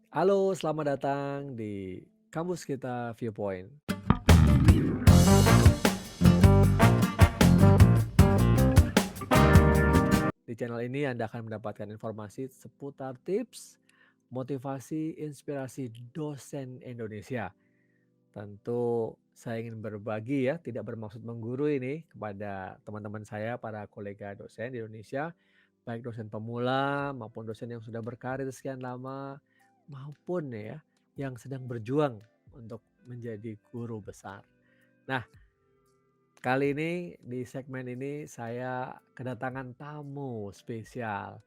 Halo, selamat datang di kampus kita Viewpoint. Di channel ini Anda akan mendapatkan informasi seputar tips, motivasi, inspirasi dosen Indonesia. Tentu saya ingin berbagi ya, tidak bermaksud menggurui ini kepada teman-teman saya, para kolega dosen di Indonesia, baik dosen pemula maupun dosen yang sudah berkarir sekian lama, maupun ya yang sedang berjuang untuk menjadi guru besar. Nah, kali ini di segmen ini saya kedatangan tamu spesial.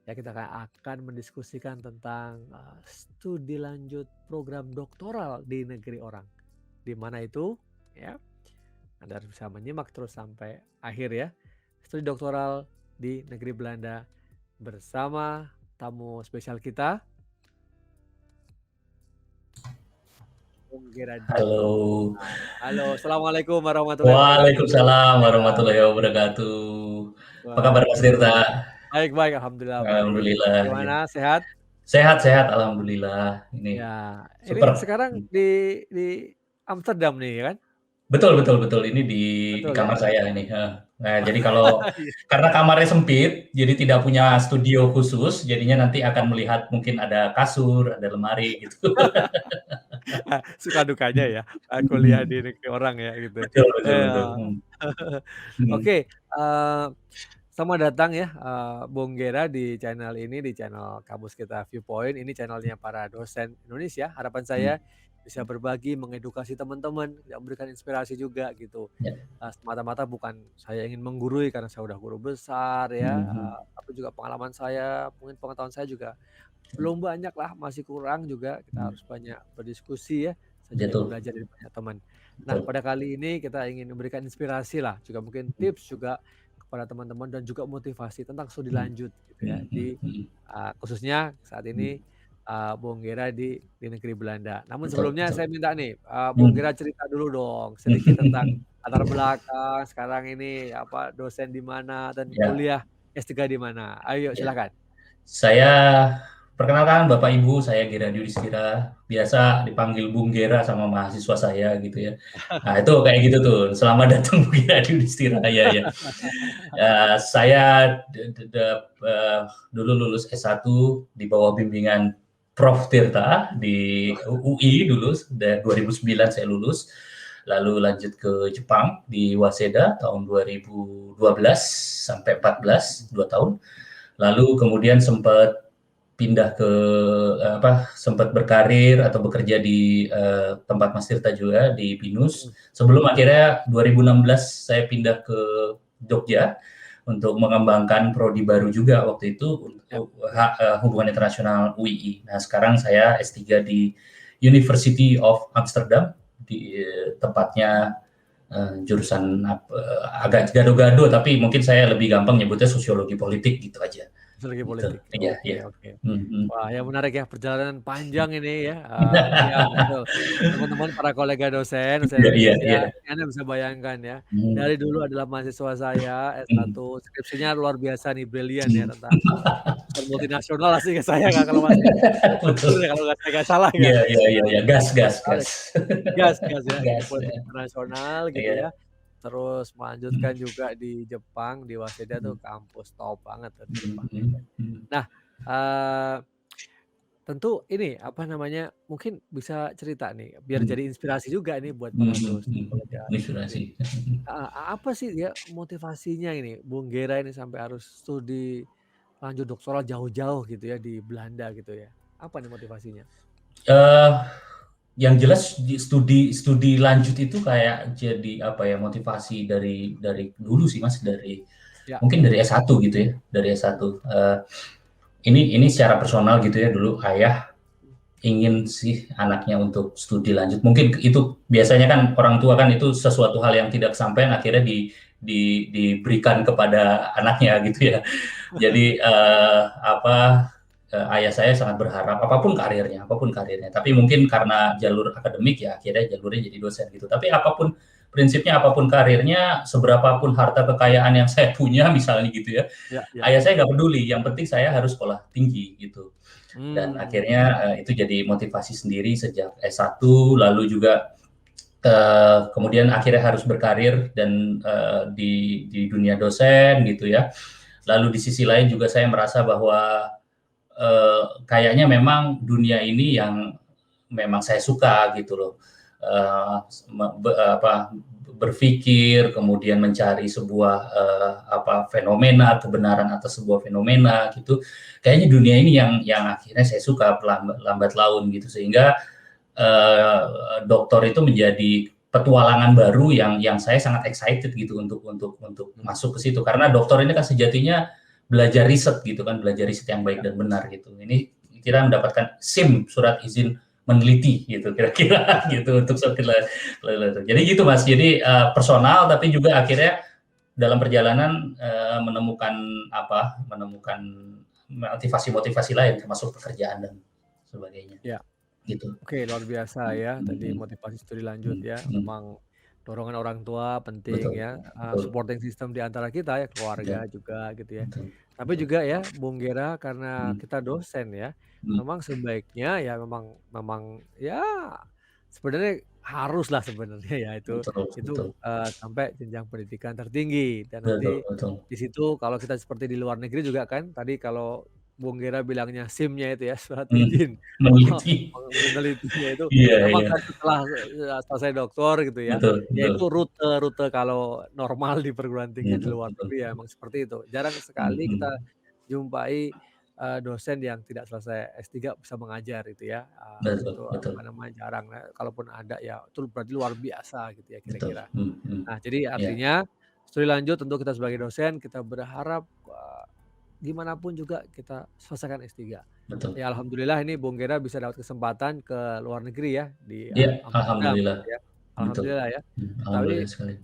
Ya, kita akan mendiskusikan tentang studi lanjut program doktoral di negeri orang. Di mana itu? Ya, Anda harus bisa menyimak terus sampai akhir ya. Studi doktoral di negeri Belanda bersama tamu spesial kita, Bung Geradi. Halo. Halo, assalamualaikum warahmatullahi wabarakatuh. Waalaikumsalam Ya, warahmatullahi wabarakatuh. Apa kabar Mas waduh. Tirta? Baik, baik, alhamdulillah baik. Alhamdulillah, ya. Gimana, sehat? Sehat-sehat alhamdulillah. Ya, Ini ini super. sekarang di Amsterdam nih kan? Betul betul betul. Ini di Betul ya? kamar saya ini, heeh. Nah, jadi kalau Iya. karena kamarnya sempit, jadi tidak punya studio khusus, jadinya nanti akan melihat mungkin ada kasur, ada lemari gitu. Suka dukanya ya, kuliah Mhm. di negeri orang ya gitu. Betul betul Iya. betul. Mhm. Oke, selamat datang ya, Bung Gera di channel ini, di channel kampus kita Viewpoint. Ini channel-nya para dosen Indonesia. Harapan saya Mhm. bisa berbagi, mengedukasi teman-teman, ya memberikan inspirasi juga gitu. Ya. Semata-mata bukan saya ingin menggurui karena saya udah guru besar ya, Mhm. tapi juga pengalaman saya, mungkin pengetahuan saya juga belum banyak lah, masih kurang juga. Kita Mhm. harus banyak berdiskusi ya. Saya juga ingin Betul belajar dari banyak teman. Nah, betul. pada kali ini kita ingin memberikan inspirasi lah, juga mungkin Mhm. tips juga kepada teman-teman dan juga motivasi tentang studi Mhm. lanjut gitu ya, Mhm mhm mhm. khususnya saat Mhm. ini, Bung Gera di negeri Belanda. Namun Betul sebelumnya betul. saya minta nih, Bung Gera Mhm. cerita dulu dong sedikit tentang latar belakang, sekarang ini apa, dosen di mana dan Ya, kuliah S3 di mana? Ayo ya. silakan. Saya perkenalkan Bapak Ibu, saya Gera Yudhistira, biasa dipanggil Bung Gera sama mahasiswa saya gitu ya. Nah, itu kayak gitu tuh, "Selamat datang Bung Gera Yudhistira," ya ya. Saya de de de dulu lulus S1 di bawah bimbingan Prof. Tirta di UI dulu, 2009 saya lulus, lalu lanjut ke Jepang di Waseda tahun 2012 sampai 14, 2 tahun. Lalu kemudian sempat pindah ke sempat berkarir atau bekerja di tempat Mas Tirta juga di BINUS. Mhm, Sebelum akhirnya 2016 saya pindah ke Jogja untuk mengembangkan prodi baru juga waktu itu ya. untuk hubungan internasional UII. Nah, sekarang saya S3 di University of Amsterdam di tepatnya jurusan agak gado-gado tapi mungkin saya lebih gampang nyebutnya sosiologi politik gitu aja. Strategi Gitu. politik. Iya, Oke, iya. oke. Mhm. Wah, ya menarik ya, perjalanan panjang ini ya, iya betul. Teman-teman para kolega dosen, dosen Iya iya Indonesia, iya. ini Anda bisa bayangkan ya, Mhm. dari dulu adalah mahasiswa saya Mhm. S1, skripsinya luar biasa nih, brilian ya Mhm. tentang perusahaan multinasional lah seingat saya Kak, kalau masih betul Betul. ya kalau saya nggak salah ya. Iya iya iya iya. Gas gas gas. Menarik, gas gas ya, itu Gas, politik ya. internasional gitu Iya. ya. Terus melanjutkan Mhm. juga di Jepang, di Waseda tuh Mhm. kampus top banget tuh di Mhm Jepang gitu. mhm mhm. Nah, eee tentu ini, apa namanya, mungkin bisa cerita nih, biar Mhm. jadi inspirasi juga nih buat para Mhm dosen mhm. kolega ini. Inspirasi. Heeh, apa sih ya motivasinya ini, Bung Gera ini sampai harus studi lanjut doktoral jauh-jauh gitu ya di Belanda gitu ya? Apa nih motivasinya? Eee, yang jelas di studi studi lanjut itu kayak jadi apa ya, motivasi dari dulu sih Mas, dari Ya, mungkin dari S1 gitu ya, dari S1. Ini secara personal gitu ya, dulu ayah ingin sih anaknya untuk studi lanjut. Mungkin itu biasanya kan orang tua kan itu sesuatu hal yang tidak kesampaian akhirnya diberikan kepada anaknya gitu ya. Jadi ayah saya sangat berharap apapun karirnya, tapi mungkin karena jalur akademik ya akhirnya jalurnya jadi dosen gitu. Tapi apapun prinsipnya apapun karirnya, seberapapun harta kekayaan yang saya punya misalnya gitu ya, Ya ya. ayah saya nggak peduli, yang penting saya harus sekolah tinggi gitu. Dan Mmm. akhirnya, itu jadi motivasi sendiri sejak S1, lalu juga, kemudian akhirnya harus berkarir dan, di dunia dosen gitu ya. Lalu di sisi lain juga saya merasa bahwa, kayaknya memang dunia ini yang memang saya suka gitu loh. Eee, me be apa, berpikir, kemudian mencari sebuah, fenomena, kebenaran atas sebuah fenomena gitu. Kayaknya dunia ini yang akhirnya saya suka lambat laun gitu, sehingga, dokter itu menjadi petualangan baru yang saya sangat excited gitu untuk Mhm. masuk ke situ. Karena dokter ini kan sejatinya belajar riset gitu kan, belajar riset yang baik Ya. dan benar gitu. Ini kita mendapatkan SIM, surat izin meneliti gitu kira-kira gitu untuk jadi gitu Mas. Jadi, personal tapi juga akhirnya dalam perjalanan, menemukan motivasi-motivasi lain termasuk pekerjaan dan sebagainya, Ya. gitu. Oke, luar biasa Mhm ya, tadi mhm motivasi studi lanjut mhm ya, mhm. memang dorongan orang tua penting Betul ya, betul. supporting system di antara kita ya, Iya, keluarga juga gitu ya. betul Tapi betul. juga ya, Bung Gera karena Mhm kita dosen ya, mhm. memang sebaiknya ya memang memang ya sebenarnya haruslah sebenarnya ya Betul itu, betul. sampai jenjang pendidikan tertinggi dan Betul nanti betul. di situ kalau kita seperti di luar negeri juga kan tadi kalau Bung Gera bilangnya SIM-nya itu ya, surat Mhm. izin Meneliti. menelitinya itu Iya memang iya. kan setelah, selesai doktor gitu ya, Betul ya betul. itu rute-rute kalau normal di perguruan tinggi di Betul luar betul. negeri ya emang seperti itu. Jarang sekali kita Mhm. jumpai, dosen yang tidak selesai S3 bisa mengajar itu ya, Betul itu betul. apa namanya, jarang ya, kalaupun ada ya itu berarti luar biasa gitu ya Betul. kira-kira. Mhm. Nah jadi Iya, artinya studi lanjut tentu kita sebagai dosen kita berharap, gimana pun juga kita selesaikan S3. betul. Ya alhamdulillah ini Bung Gera bisa dapat kesempatan ke luar negeri ya, di Iya, Amsterdam alhamdulillah. gitu ya, Betul. alhamdulillah ya. Tapi Alhamdulillah sekali.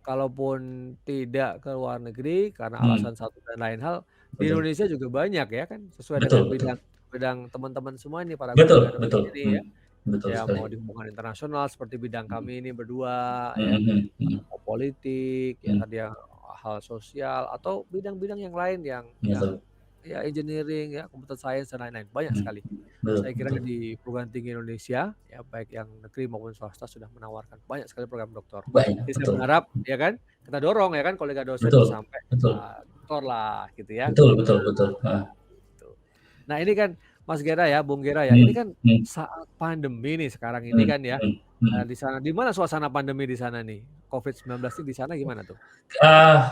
kalaupun tidak ke luar negeri karena Mhm. alasan satu dan lain hal, di Betul. Indonesia juga banyak ya kan, sesuai dengan Betul betul. bidang bidang teman-teman semua ini para Betul guru dan dosen betul. ini ya. Betul Ya sekali. mau di hubungan internasional seperti bidang Mhm. kami ini berdua Mhm ya, mhm mhm. mau politik, ya Mhm. tadi yang hal sosial atau bidang-bidang yang lain yang Betul. ya engineering ya, computer science dan lain-lain, banyak Mhm. sekali. Betul Saya kira betul. di perguruan tinggi Indonesia, ya baik yang negeri maupun swasta sudah menawarkan banyak sekali program doktor. Banyak, Jadi saya betul. berharap ya kan, kita dorong ya kan kolega dosen Betul bisa sampai, betul. doktor lah gitu ya. Betul Nah betul betul. Heeh. gitu. Nah ini kan Mas Gera ya, Bung Gera ya, ini Mhm kan mhm saat pandemi nih sekarang ini mhm kan ya, mhm mhm. di sana di mana suasana pandemi di sana nih? COVID-19 ini di sana gimana tuh?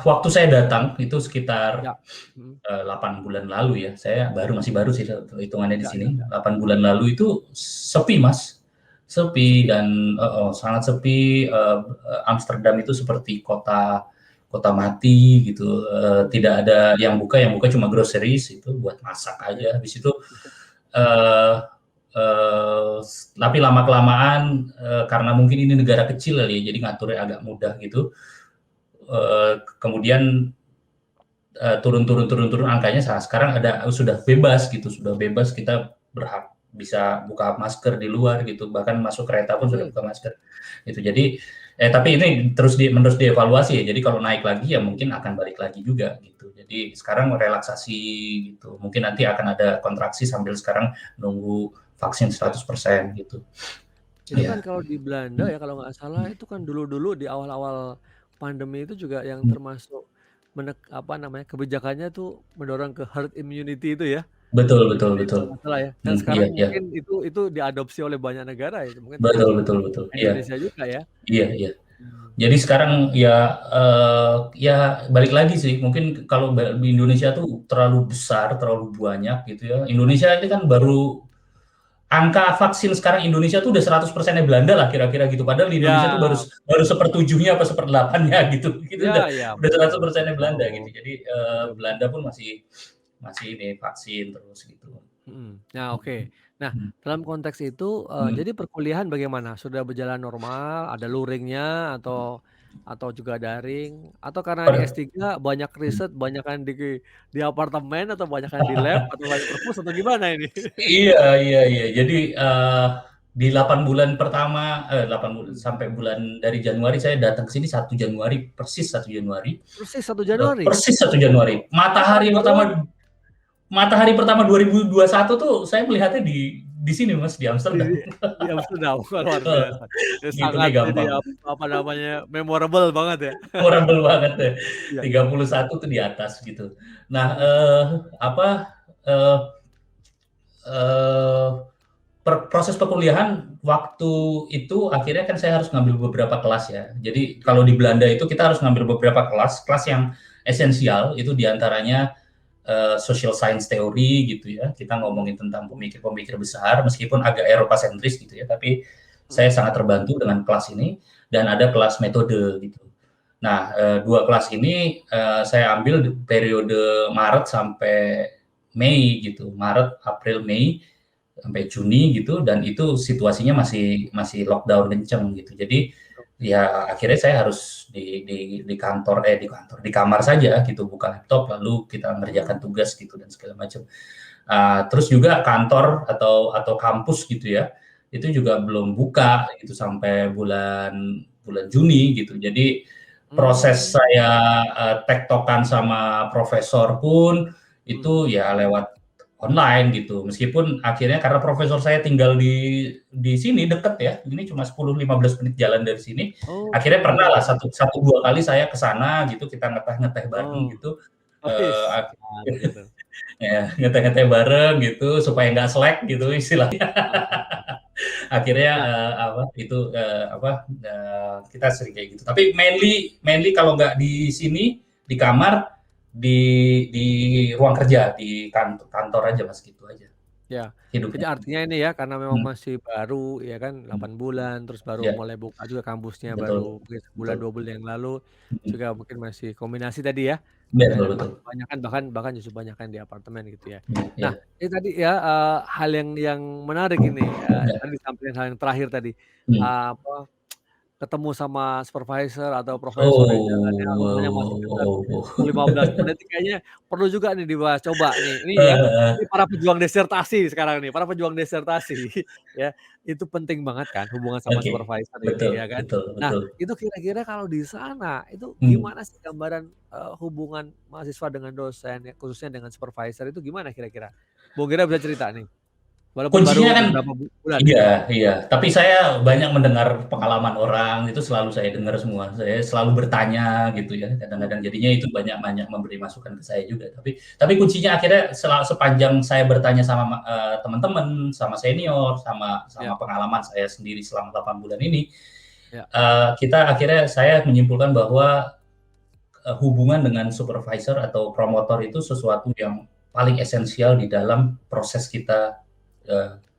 Waktu saya datang itu sekitar, Ya, mhm, 8 bulan lalu ya, saya masih baru sih hitungannya di ya ya sini, ya, 8 bulan lalu itu sepi Mas, sepi sepi? dan heeh, sangat sepi, Amsterdam itu seperti kota kota mati gitu, Mhm, tidak ada yang buka cuma groceries itu buat masak oke aja, habis itu, oke, eee tapi lama-kelamaan, karena mungkin ini negara kecil kali ya, jadi ngaturnya agak mudah gitu, kemudian, turun turun turun turun angkanya sekarang sudah bebas gitu, sudah bebas kita berhak bisa buka masker di luar gitu, bahkan masuk kereta pun sudah oke. buka masker, gitu. Jadi tapi ini terus dievaluasi ya, jadi kalau naik lagi ya mungkin akan balik lagi juga gitu. Jadi sekarang relaksasi gitu, mungkin nanti akan ada kontraksi sambil sekarang nunggu vaksin Ya. 100% gitu. Itu kan Iya. kalau di Belanda Mhm ya kalau nggak salah mhm itu kan dulu-dulu di awal-awal pandemi itu juga yang mhm. termasuk apa namanya, kebijakannya tuh mendorong ke herd immunity itu ya, Betul betul itu betul. kalau nggak salah ya. Dan Iya sekarang iya. mungkin itu diadopsi oleh banyak negara ya, mungkin Betul termasuk betul betul. Iya Indonesia juga ya. iya iya. Mmm, Jadi sekarang ya, ya balik lagi sih, mungkin kalau di Indonesia tuh terlalu besar, terlalu banyak gitu ya. Indonesia ini kan baru angka vaksin sekarang Indonesia tuh udah 100%-nya Belanda lah kira-kira gitu. Padahal di Indonesia tuh baru ya, baru sepertujuhnya apa seperdelapannya gitu. Itu ya ya, udah betul 100%-nya Belanda betul, gitu. Jadi, betul betul. Belanda pun masih masih ini vaksin terus gitu. Mhm. Nah, oke. Nah, Mhm dalam konteks itu, mhm. jadi perkuliahan bagaimana? Sudah berjalan normal, ada luringnya atau juga daring? Atau karena ini Per S3 banyak riset, banyakan di apartemen atau banyakan di lab atau banyak perpus atau gimana ini? Iya iya iya. Jadi, di 8 bulan pertama, 8 bulan Mmm. sampai bulan dari Januari saya datang ke sini 1 Januari, persis 1 Januari. Persis 1 Januari? Persis 1 Januari. Oh, sangat baru banget. Matahari pertama 2021 tuh saya melihatnya di sini Mas, di Di Amsterdam. di Amsterdam, wah luar Heeh, biasa. Ya ngitungnya sangat ini gampang. apa namanya, memorable banget ya. Memorable banget ya. Iya. 31 tuh di atas gitu. Nah, Mhm. apa, eee eee, proses perkuliahan waktu itu akhirnya kan saya harus ngambil beberapa kelas ya. Jadi Iya. kalau di Belanda itu kita harus ngambil beberapa kelas, kelas yang esensial itu diantaranya social science theory gitu ya. Kita Mhm. ngomongin tentang pemikir-pemikir besar meskipun agak Eropa sentris gitu ya, tapi saya Mhm. sangat terbantu dengan kelas ini dan ada kelas metode gitu. Nah, 2 kelas ini, saya ambil di periode Maret sampai Mei gitu, Maret, April, Mei, sampai Juni gitu dan itu situasinya masih masih lockdown kenceng gitu. Jadi, ya akhirnya saya harus di kamar saja gitu, buka laptop lalu kita Mmm. ngerjakan tugas gitu dan segala macam. Terus juga kantor atau kampus gitu ya, itu juga belum Iya. buka gitu sampai bulan bulan Juni gitu. Jadi proses Mmm. saya, tektokan sama profesor pun Mhm. itu ya lewat online gitu. Meskipun akhirnya karena profesor saya tinggal di sini deket ya, ini cuma 10, 15 menit jalan dari sini. Akhirnya Oh, pernahlah iya. satu satu 2 kali saya ke sana gitu, kita ngeteh-ngeteh bareng Oh. gitu, Wis, ak menarik itu. ya, ngeteh-ngeteh bareng gitu supaya nggak slack gitu istilahnya. Heeh heeh. Akhirnya, Nah, apa, itu, kita sering kayak gitu. Tapi mainly mainly kalau nggak di sini, di kamar, di di ruang kerja, di kantor aja Mas, gitu aja ya, jadi hidupnya. artinya ini ya, karena memang Mhm, masih baru ya kan, mhm, 8 bulan, terus baru iya, mulai buka juga kampusnya baru betul mungkin sebulan, betul, 2 bulan yang lalu, mhm, juga mungkin masih kombinasi tadi ya, betul dan betul, masih kebanyakan bahkan bahkan justru banyakan di apartemen gitu ya. iya Nah, iya, ini tadi ya, hal yang menarik ini, iya, tadi disampaikan hal yang terakhir tadi, mhm. apa, ketemu sama supervisor atau profesor yang jaraknya rumahnya masih dekat Oh, 10, 15 menit, ini kayaknya perlu juga nih dibahas. Coba nih, ini ya, heeh, ini para pejuang desertasi sekarang nih, para pejuang desertasi ya, itu penting banget kan hubungan sama oke, supervisor ini betul ya kan. betul Nah, betul, itu kira-kira kalau di sana, itu mmm. gimana sih gambaran, hubungan mahasiswa dengan dosen ya, khususnya dengan supervisor itu gimana kira-kira? Bung Gera bisa cerita nih, walaupun Kuncinya baru kan beberapa bulan nih. iya iya, tapi saya banyak mendengar pengalaman orang, itu selalu saya dengar semua. Saya selalu bertanya gitu ya, kadang-kadang Mhm. jadinya itu banyak banyak memberi masukan ke saya juga. Tapi kuncinya akhirnya sepanjang saya bertanya sama teman-teman, sama senior, sama Ya sama pengalaman saya sendiri selama 8 bulan ini, ya. kita akhirnya saya menyimpulkan bahwa, hubungan dengan supervisor atau promotor itu sesuatu yang paling esensial di dalam proses kita,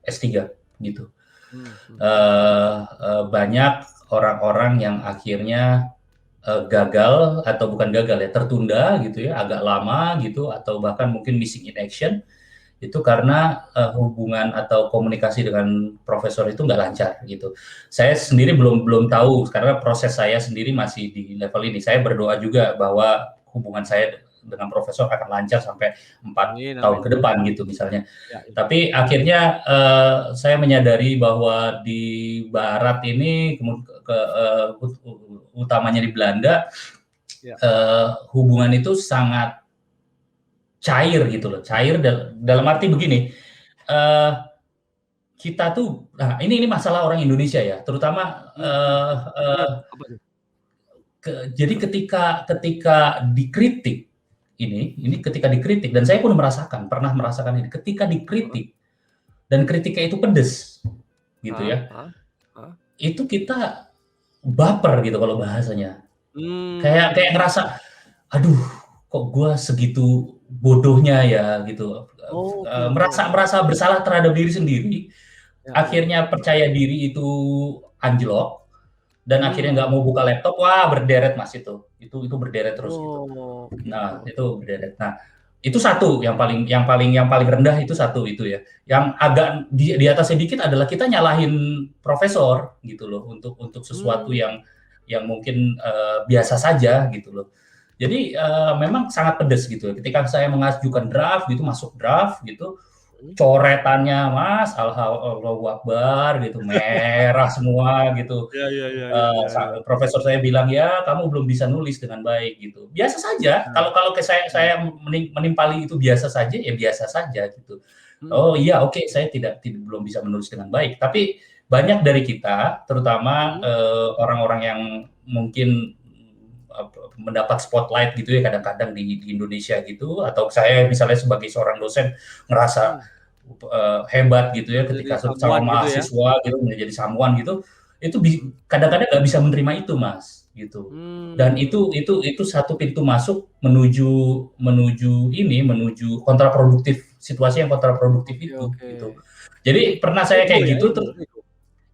S3 gitu. Mmm, mhm. Banyak orang-orang yang akhirnya, gagal atau bukan gagal ya, tertunda gitu ya, agak lama gitu atau bahkan mungkin missing in action, itu karena, hubungan atau komunikasi dengan profesor itu nggak lancar gitu. Saya sendiri belum belum tahu karena proses saya sendiri masih di level ini. Saya berdoa juga bahwa hubungan saya dengan profesor akan lancar sampai 4 Amin tahun amin. ke depan gitu misalnya. Ya ya. Tapi akhirnya, saya menyadari bahwa di barat ini utamanya di Belanda, Ya. hubungan itu sangat cair gitu loh, cair dalam arti begini, eee, kita tuh nah ini masalah orang Indonesia ya, terutama, Mhm. Gimana tuh? Apa tuh? jadi ketika ketika dikritik ini ketika dikritik dan saya pun pernah merasakan ini, ketika Heeh. dikritik dan kritiknya itu pedes gitu Heeh ya, heeh heeh. itu kita baper gitu kalau bahasanya. Kayak kayak Mmm. ngerasa, "Aduh, kok gua segitu bodohnya ya?" Gitu, Oke oke merasa oke. merasa bersalah terhadap diri sendiri, Ya ya. akhirnya percaya diri itu anjlok, dan akhirnya Mmm. nggak mau buka laptop, wah berderet Mas itu berderet terus gitu. Oh, gitu. Nah, itu berderet. Nah, itu satu yang paling rendah itu satu itu ya. Yang agak di atasnya dikit adalah kita nyalahin profesor gitu loh untuk sesuatu Mmm. yang mungkin, biasa saja gitu loh. Jadi, memang sangat pedes gitu. Ketika saya mengajukan draft gitu, masuk draft gitu, Mhm. coretannya Mas, Allahu Akbar gitu, merah semua gitu. Iya iya iya iya iya iya. Profesor saya bilang, "Ya, kamu belum bisa nulis dengan baik," gitu. Biasa saja, Nah, kalau kalau ke saya nah, saya menimpali itu biasa saja, ya biasa saja gitu. mhm Oh iya, oke, saya belum bisa menulis dengan baik. Tapi banyak dari kita, terutama mhm orang-orang yang mungkin mendapat spotlight gitu ya kadang-kadang di Indonesia gitu, atau saya misalnya sebagai seorang dosen ngerasa mhm. hebat gitu ya Menjadi ketika sama someone gitu ya? mahasiswa gitu menjadi someone gitu, itu Mhm. kadang-kadang nggak bisa menerima itu Mas gitu. Dan Mmm. itu satu pintu masuk menuju menuju ini menuju kontraproduktif, situasi yang kontraproduktif Oke itu oke. gitu. Jadi pernah saya Ego kayak ya, gitu ego terus ego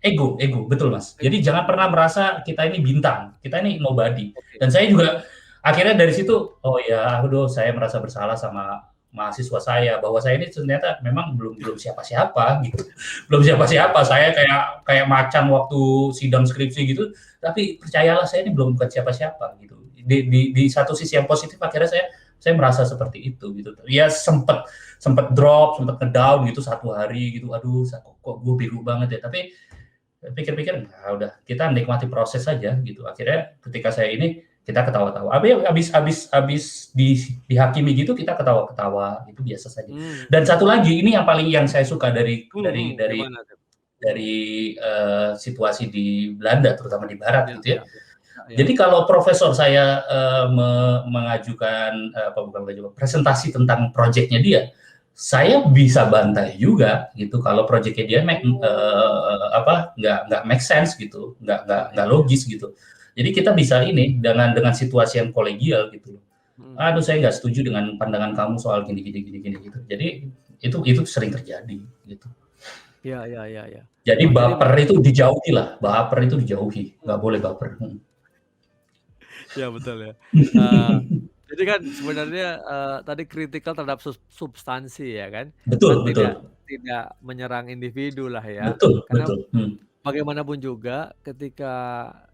ego, ego, betul Mas. ego. Jadi jangan pernah merasa kita ini bintang, kita ini nobody. Oke. Dan saya juga akhirnya dari situ, oh ya, aduh saya merasa bersalah sama mahasiswa saya bahwa saya ini ternyata memang belum belum siapa-siapa gitu. Belum siapa-siapa. Oke. Saya kayak kayak macan waktu sidang skripsi gitu, tapi percayalah saya ini belum bukan siapa-siapa gitu. Di satu sisi yang positif akhirnya saya merasa seperti itu gitu. Ya sempet sempet drop, sempet ngedown gitu 1 hari gitu. Aduh, kok gue bego banget ya. Tapi pikir-pikir, nah udah kita nikmati proses saja gitu. Akhirnya ketika saya ini kita ketawa-tawa. Habis dihakimi gitu kita ketawa-ketawa itu biasa saja. Mmm, Dan satu lagi ini yang paling yang saya suka dari mhm, gimana tuh? situasi di Belanda terutama di barat Iya gitu ya. iya iya. Iya iya. Jadi kalau profesor saya mengajukan apa bukan mengajukan presentasi tentang proyeknya dia, saya bisa bantai juga gitu kalau proyeknya dia Oh. apa nggak make sense gitu, Iya nggak iya iya. logis gitu. Jadi kita bisa ini dengan situasi yang kolegial gitu. Mhm. Aduh saya nggak setuju dengan pandangan kamu soal gini gini gini gini gitu. Jadi itu sering terjadi gitu. Iya iya iya iya. Jadi Wah jadi baper itu dijauhi lah, baper itu dijauhi, nggak boleh baper. iya betul ya. Eee, jadi kan sebenarnya, tadi kritikal terhadap substansi ya kan. Kan Betul tidak betul. tidak menyerang individu lah ya. Betul Karena betul, bagaimanapun juga ketika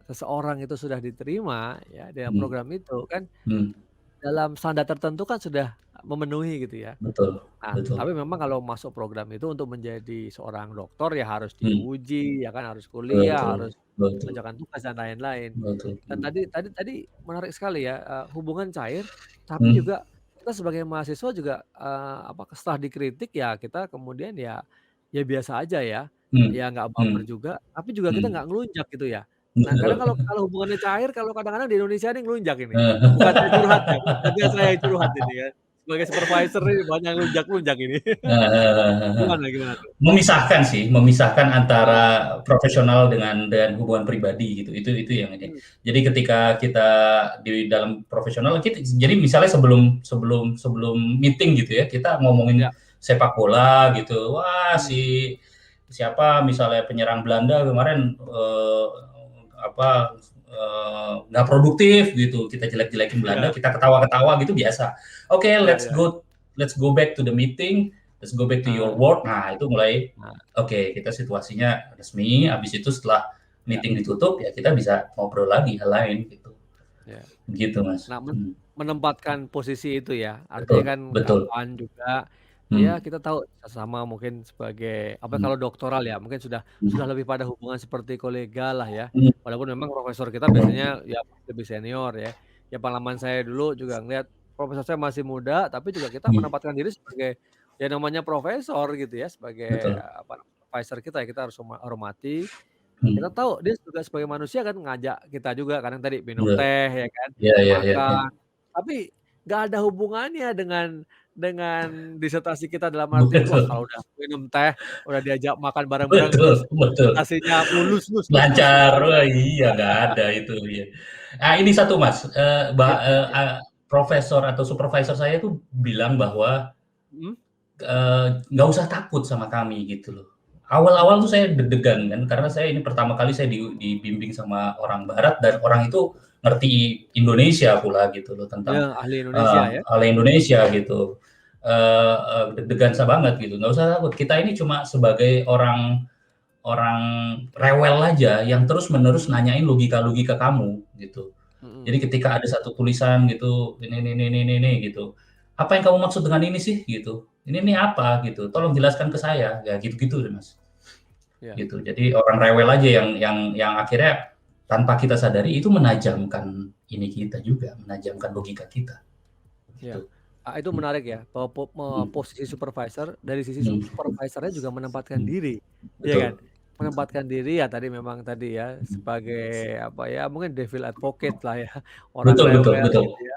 seseorang itu sudah diterima ya dalam hmm, program itu kan, hmm, dalam standar tertentu kan sudah memenuhi gitu ya. betul Nah, betul, tapi memang kalau masuk program itu untuk menjadi seorang dokter ya harus hmm, diuji, ya kan, harus kuliah, betul harus betul mengerjakan tugas dan lain-lain. betul, Dan tadi menarik sekali ya, hubungan cair, tapi hmm, juga kita sebagai mahasiswa juga, apa, setelah dikritik ya kita kemudian ya ya biasa aja ya, hmm, ya nggak hmm, baper juga, tapi juga kita hmm, nggak ngelunjak gitu ya. Nah, kadang betul. kalau kalau hubungannya cair, kalau kadang-kadang di Indonesia ini ngelunjak ini. Bukan saya curhat ya, bukan saya yang curhat ini kan. Sebagai supervisor ini banyak ngelunjak-ngelunjak ini. Gimana gimana tuh? Memisahkan sih, memisahkan Ah, antara profesional dengan hubungan pribadi gitu, itu yang ini. mmm, Jadi ketika kita di dalam profesional jadi misalnya sebelum sebelum sebelum meeting gitu ya, kita ngomongin ya, sepak bola gitu, wah mmm, siapa misalnya penyerang Belanda kemarin, apa, nggak produktif gitu, kita jelek-jelekin Belanda, iya kita ketawa-ketawa gitu biasa. Oke, iya iya iya, let's go back to the meeting, let's go back to your heeh, work. Nah, itu mulai nah, oke, kita situasinya resmi, habis itu setelah iya meeting ditutup ya kita bisa ngobrol lagi hal lain gitu. iya. Begitu, Mas. Nah, menempatkan posisi itu ya, artinya Betul kan betul. kawan juga, ya Hmm, kita tahu sama mungkin sebagai apa hmm, kalau doktoral ya, mungkin sudah hmm, lebih pada hubungan seperti kolega lah ya. hmm, Walaupun memang profesor kita biasanya ya lebih senior ya. Ya pengalaman saya dulu juga ngelihat profesor saya masih muda, tapi juga kita hmm, menempatkan diri sebagai ya namanya profesor gitu ya, sebagai betul. apa, supervisor kita ya, kita harus hormati. Kita Hmm, tahu dia juga sebagai manusia kan ngajak kita juga kadang tadi minum iya. teh ya kan, Iya iya iya iya. makan, tapi nggak ada hubungannya dengan disertasi kita dalam artian, wah Betul kalau udah minum teh, udah diajak makan bareng-bareng betul terus betul. disertasinya mulus, lus lus lus lus Lancar, lus. wah iya nggak ada itu, iya. Ah, ini satu Mas, Iya iya iya. profesor atau supervisor saya tuh bilang bahwa, Mhm, nggak usah takut sama kami gitu loh. Awal-awal tuh saya mmm, deg-degan kan, karena saya ini pertama kali saya dibimbing sama orang barat dan orang itu ngerti Indonesia pula gitu loh, iya tentang, ahli Indonesia ya. hal Indonesia gitu. Deg-degan banget gitu, nggak usah takut, kita ini cuma sebagai orang orang rewel aja yang terus-menerus Mhm nanyain logika-logika kamu gitu. mhm Jadi ketika ada satu tulisan gitu, ini gitu, "Apa yang kamu maksud dengan ini sih?" Gitu. Ini nih apa gitu, tolong jelaskan ke saya, ya gitu-gitu deh Mas, Iya, gitu. Jadi orang rewel aja yang akhirnya tanpa kita sadari itu menajamkan ini kita juga, menajamkan logika kita, iya. gitu. Itu Mhm menarik ya, bahwa mhm posisi supervisor, dari sisi mhm supervisornya juga menempatkan mhm. diri, iya kan? Betul, Menempatkan diri ya tadi memang tadi ya, mhm. sebagai apa ya, mungkin devil advocate lah ya, orang Betul betul rewel betul. gitu ya,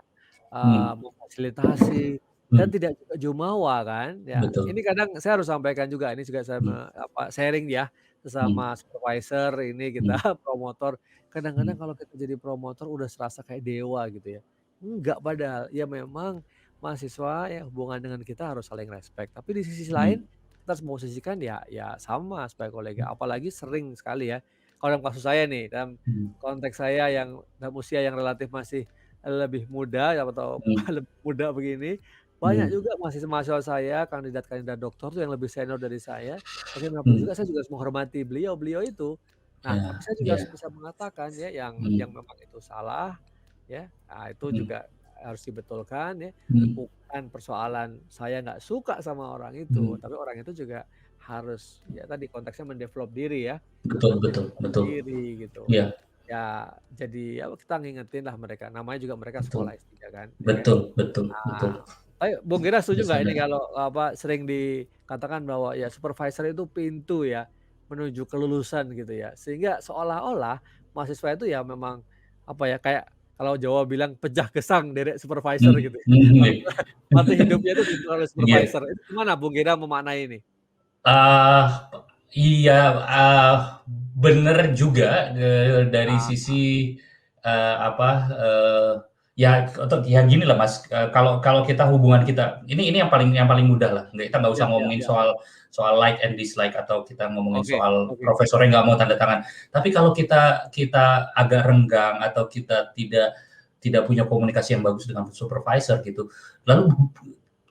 Mhm memfasilitasi dan mhm. tidak juga jumawa kan, ya. Ini Betul. kadang saya harus sampaikan juga, ini juga saya Mhm sharing ya, mhm sesama supervisor ini kita mhm promotor, kadang-kadang mhm kalau kita jadi promotor udah serasa kayak dewa gitu ya. Enggak padahal, ya memang mahasiswa ya hubungan dengan kita harus saling respect, tapi di sisi lain mhm kita harus memposisikan ya sama sebagai kolega, apalagi sering sekali ya, kalau dalam kasus saya nih, dalam mhm konteks saya yang dalam usia yang relatif masih lebih muda ya atau mhm lebih muda begini, banyak mhm. juga mahasiswa-mahasiswa saya, kandidat-kandidat doktor tuh yang lebih senior dari saya, bagaimanapun Mhm. juga saya juga harus menghormati beliau-beliau itu. Nah, Ya tapi saya juga ya. harus bisa mengatakan ya yang Mhm memang itu salah, ya, itu mhm juga harus dibetulkan ya, mhm bukan persoalan saya nggak suka sama orang itu, mhm. tapi orang itu juga harus ya tadi konteksnya mendevelop diri ya, Betul betul mendevelop betul. diri gitu. Iya, Ya jadi ya kita ngingetin lah mereka, namanya juga mereka betul. sekolah S3 kan, ya kan? Betul betul betul. Nah, tapi Bung Gera setuju Harus nggak ini ada. kalau apa, sering dikatakan bahwa ya supervisor itu pintu ya, menuju kelulusan gitu ya, sehingga seolah-olah mahasiswa itu ya memang apa ya, kayak kalau Jawa bilang pejah gesang derek supervisor Mhm gitu ya. mhm, iya. Arti hidupnya itu ditentukan oleh Iya. supervisor. Itu gimana Bung Gera memaknai ini? Ah, iya, bener juga, dari Ah, sisi, apa, ya atau ya ginilah Mas, kalau kalau kita hubungan kita ini yang paling mudah lah, kita nggak usah iya iya ngomongin iya. soal soal like and dislike atau kita ngomongin Oke soal oke. profesornya nggak mau tanda tangan. Tapi kalau kita kita agak renggang atau kita tidak tidak punya komunikasi yang bagus dengan supervisor gitu, lalu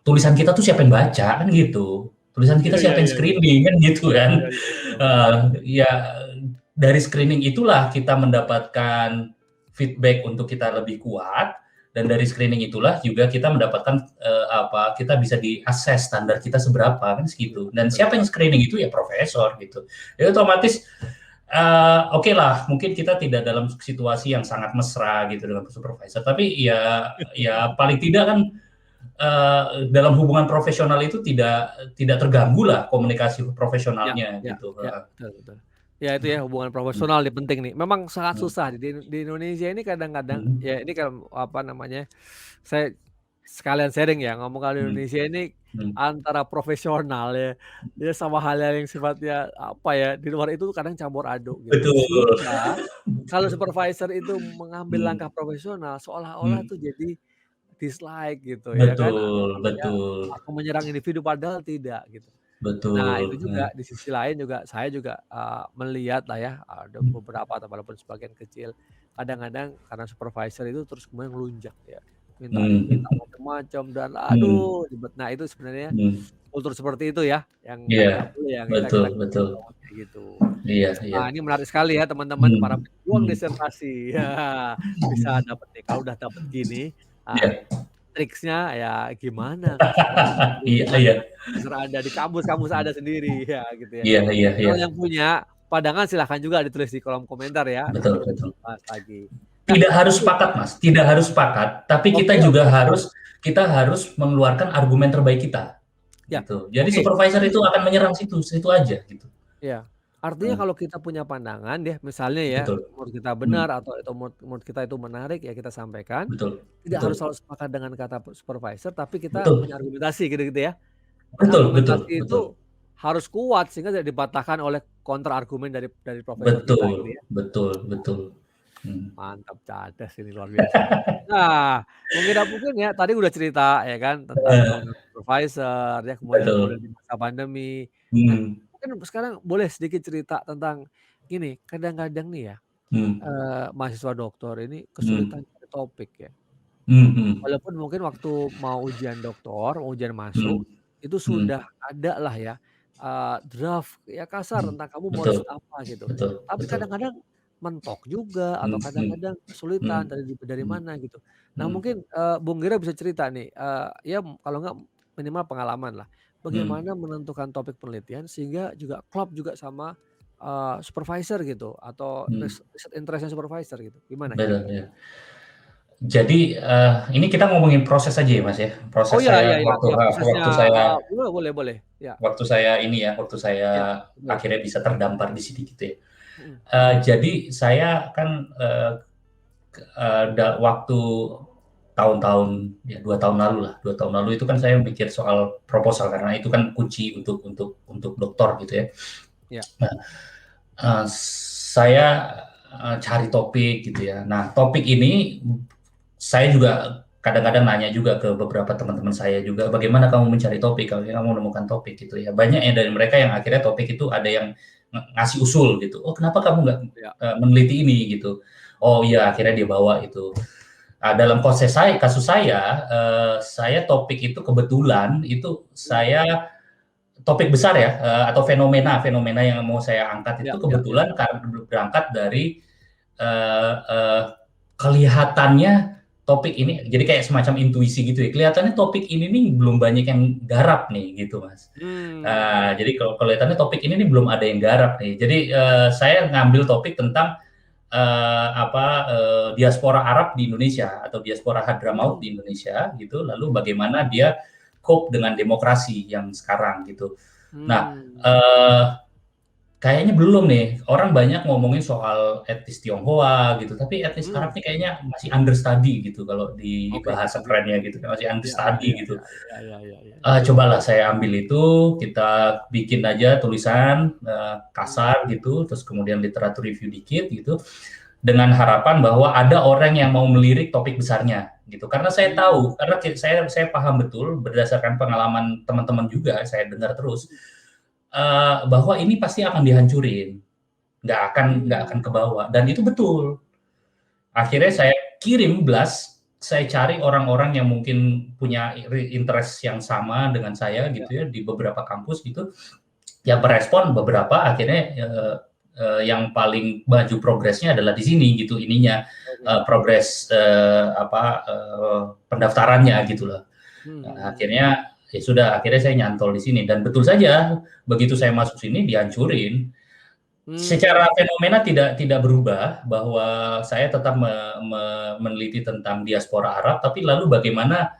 tulisan kita tuh siapa yang baca, kan gitu. Tulisan kita Iya iya siapa yang iya iya. screening, kan gitu Iya kan. iya iya, betul betul. Ya dari screening itulah kita mendapatkan feedback untuk kita lebih kuat, dan dari screening itulah juga kita mendapatkan, kita bisa di-assess standar kita seberapa, kan Iya, segitu. Dan siapa yang betul. screening itu ya profesor gitu. Ya otomatis, oke lah, mungkin kita tidak dalam situasi yang sangat mesra gitu dengan supervisor, tapi ya ya paling tidak kan dalam hubungan profesional itu tidak tidak terganggu lah komunikasi Ya profesionalnya ya gitu, ya, heeh. betul betul. Ya itu ya hubungan Mhm profesional nih penting nih. Memang sangat mhm susah di Indonesia ini kadang-kadang mhm ya ini kan apa namanya, saya sekalian sharing ya ngomong kalau di mhm Indonesia ini mhm. antara profesional ya, ya sama hal-hal yang sifatnya apa ya, di luar itu kadang campur aduk gitu. Betul. Sehingga kalau Betul. supervisor itu mengambil Mhm langkah profesional seolah-olah mhm. tuh jadi dislike gitu ya kan, Betul ya betul atau menyerang individu padahal tidak gitu. Nah, itu betul, juga di sisi lain juga saya juga, melihat lah ya, ada mhm beberapa atau walaupun sebagian kecil, kadang-kadang karena supervisor itu terus kemudian ngelunjak ya, minta mhm macam-macam dan mhm aduh ribet. Nah, itu sebenarnya mhm. kultur seperti itu ya, yang nggak Iya, boleh yang kita betul kita betul. bangun kayak gitu. Iya iya. Nah, ini menarik sekali ya teman-teman para Mhm pejuang mhm. disertasi, ya bisa dapet nih, kalau udah dapet gini, Iya. triksnya ya gimana supaya bisa Iya berhubungan iya. dengan profesor Anda di kampus-kampus Anda sendiri, ya gitu ya. Iya iya iya. Kalau yang punya pandangan silahkan juga ditulis di kolom komentar ya, nanti Betul kita betul. bahas lagi. Nah, Tidak harus ini sepakat, Mas, tidak harus sepakat, tapi oke kita oke, harus mengeluarkan argumen terbaik kita, ya, gitu. Jadi oke, supervisor itu setuju, akan menyerang situ situ aja gitu. iya. Artinya Heeh, kalau kita punya pandangan ya, misalnya ya, betul. menurut kita Mhm, benar atau menurut kita itu menarik, ya kita sampaikan, betul tidak harus betul selalu sepakat dengan kata supervisor, tapi kita punya betul argumentasi gitu-gitu ya. Dan betul betul argumentasi itu betul harus kuat sehingga tidak dipatahkan oleh kontra argumen dari profesor kita betul gitu ya. betul betul. Mhm. Mantap, cadas ini luar biasa. Nah, mungkin ya tadi udah cerita ya kan tentang Heeh, penggunaan supervisor ya, kemudian betul. di masa pandemi. Nah, Mhm mungkin sekarang boleh sedikit cerita tentang gini, kadang-kadang nih ya, mhm mahasiswa doktor ini kesulitan mhm cari topik ya. mhm Walaupun mungkin waktu mau ujian doktor, mau ujian mhm masuk, itu mhm sudah ada lah ya, draft ya kasar mhm. tentang kamu mau Betul riset apa gitu. betul Tapi betul. kadang-kadang mentok juga atau Mhm mhm kadang-kadang kesulitan mhm dari mhm mana gitu. Nah mhm. mungkin, Bung Gera bisa cerita nih, ya kalau enggak minimal pengalaman lah. Hmm, Bagaimana menentukan topik penelitian sehingga juga klop juga sama, supervisor gitu atau hmm, riset interest-nya supervisor gitu, gimana betul, kira-kira? ya. Jadi, ini kita ngomongin proses aja ya, Mas, ya? Oh Proses ya saya ya ya waktu ya prosesnya, waktu saya boleh boleh boleh, ya waktu saya ini ya, waktu saya ya, betul, akhirnya bisa terdampar di sini gitu ya. mhm, Jadi saya kan, waktu tahun-tahun ya 2 tahun lalu lah, 2 tahun lalu itu kan saya mikir soal proposal karena itu kan kunci untuk doktor gitu ya. ya, Nah, saya, cari topik gitu ya. Nah, topik ini saya juga kadang-kadang nanya juga ke beberapa teman-teman saya juga, "Bagaimana kamu mencari topik? Kalau kamu menemukan topik?" Gitu ya. Banyak ya dari mereka yang akhirnya topik itu ada yang ngasih usul gitu, "Oh, kenapa kamu nggak, ya, meneliti ini?" Gitu. Oh, iya, akhirnya dia bawa itu. Dalam kasus saya topik itu kebetulan itu mhm, saya topik besar ya, atau fenomena yang mau saya angkat ya itu ya ya, kebetulan berangkat dari, eee eee, kelihatannya topik ini jadi kayak semacam intuisi gitu ya, kelihatannya topik ini nih belum banyak yang garap nih gitu, Mas. mmm, Jadi kalau kelihatannya topik ini nih belum ada yang garap nih. Jadi, saya ngambil topik tentang, diaspora Arab di Indonesia atau diaspora Hadramaut mmm, di Indonesia gitu, lalu mhm, bagaimana dia cope dengan demokrasi yang sekarang gitu. Nah, mmm, eee, kayaknya belum nih, orang banyak ngomongin soal etnis Tionghoa gitu, tapi etnis mhm, Arab nih kayaknya masih understudy gitu kalau di oke, bahasa kerennya gitu, masih ya ya understudy ya gitu. ya ya ya ya ya, Cobalah saya ambil itu, kita bikin aja tulisan, mmm, kasar gitu, terus kemudian literatur review dikit gitu, dengan harapan bahwa ada orang yang mau melirik topik besarnya gitu. Karena saya mmm, tahu, karena saya paham betul berdasarkan pengalaman teman-teman juga, saya dengar terus, bahwa ini pasti akan dihancurin, nggak akan mmm, ke bawah dan itu betul. Akhirnya mmm, saya kirim blast, saya cari orang-orang yang mungkin punya interest yang sama dengan saya ya, gitu ya di beberapa kampus gitu, yang merespon beberapa akhirnya, yang paling maju progresnya adalah di sini gitu ininya, oke, progres, pendaftarannya gitu loh. mhm Nah, mhm mhm, akhirnya ya sudah, akhirnya saya nyantol di sini dan betul saja begitu saya masuk sini dihancurin. mmm, Secara fenomena tidak berubah bahwa saya tetap me me meneliti tentang diaspora Arab, tapi lalu bagaimana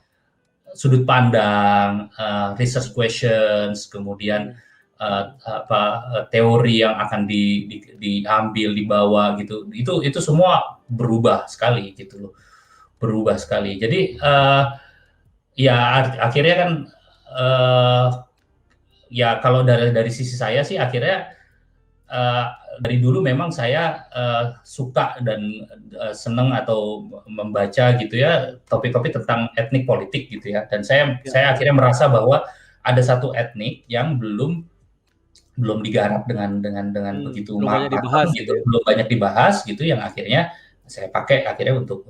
sudut pandang, research questions, kemudian, mhm, teori yang akan diambil, dibawa gitu, itu semua berubah sekali gitu loh, berubah sekali. Jadi, ya akhirnya kan, eee, ya kalau dari sisi saya sih akhirnya, eee, dari dulu memang saya, suka dan, senang atau membaca gitu ya, topik-topik tentang etnik politik gitu ya, dan saya ya saya ya, akhirnya merasa bahwa ada satu etnik yang belum belum digarap dengan begitu belum banyak matang dibahas gitu gitu, ya? belum banyak dibahas gitu, yang akhirnya saya pakai akhirnya untuk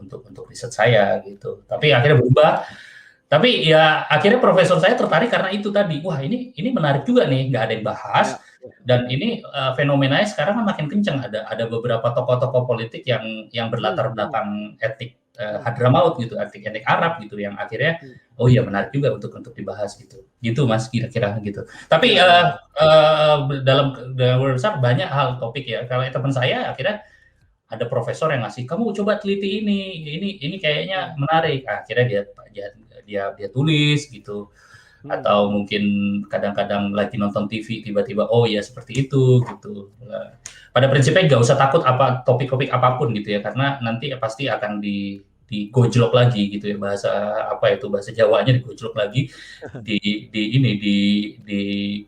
riset saya gitu. Tapi akhirnya berubah, tapi ya akhirnya profesor saya tertarik karena itu tadi, "Wah, ini menarik juga nih, nggak ada yang bahas Ya ya dan ini, fenomenanya sekarang kan makin kencang." Ada beberapa tokoh-tokoh politik yang mhm berlatar mhm belakang etnik, mhm Hadramaut gitu, etnik Arab gitu, yang akhirnya, mhm, oh iya menarik juga untuk dibahas gitu. Gitu Mas, kira-kira gitu. Tapi, ya ya ya, eee, dalam besar banyak hal topik ya, kalau teman saya akhirnya ada profesor yang ngasih, "Kamu coba teliti ini kayaknya mhm menarik." Akhirnya dia dia dia tulis gitu, mhm, atau mungkin kadang-kadang lagi nonton TV tiba-tiba, "Oh ya seperti itu," gitu. Pada prinsipnya nggak usah takut topik-topik apapun gitu ya, karena nanti pasti akan digojlok lagi gitu ya, bahasa Jawanya digojlok lagi di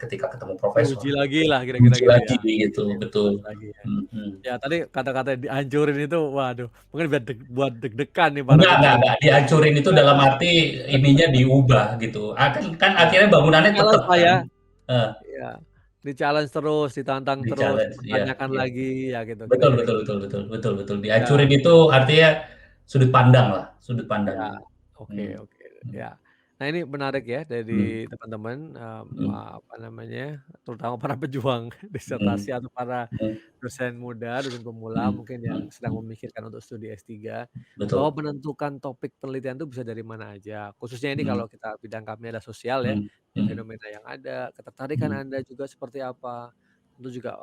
ketika ketemu profesor. diuji lagi lah kira-kira Diuji gitu lagi ya? gitu, betul. Dibahas lagi ya? Mhm. Ya tadi kata-kata dihancurin itu waduh mungkin buat deg-degan nih para pencari Enggak, dihancurin itu enggak dalam ya? arti ininya diubah gitu. Kan Ya, akhirnya bangunannya di-challenge tetep lah kan, ya, heeh, iya, di-challenge terus, ditantang terus, di-challenge, iya dipertanyakan iya. lagi, ya gitu Betul kira-kira betul gitu. betul betul betul betul. Ya Dihancurin itu artinya sudut pandang lah, sudut ya, pandangnya. oke Mmm, oke, mhm. ya. Nah, ini menarik ya Mmm, dari teman-teman, mhm, apa namanya, terutama para pejuang mhm, disertasi atau para mhm, dosen muda, dosen pemula mhm, mungkin yang mhm, sedang memikirkan untuk studi S3, bahwa betul, menentukan topik penelitian itu bisa dari mana aja. Khususnya ini mhm, kalau kita bidang kami adalah sosial ya, mhm, mhm, fenomena yang ada, ketertarikan mhm, Anda juga seperti apa. Tentu juga,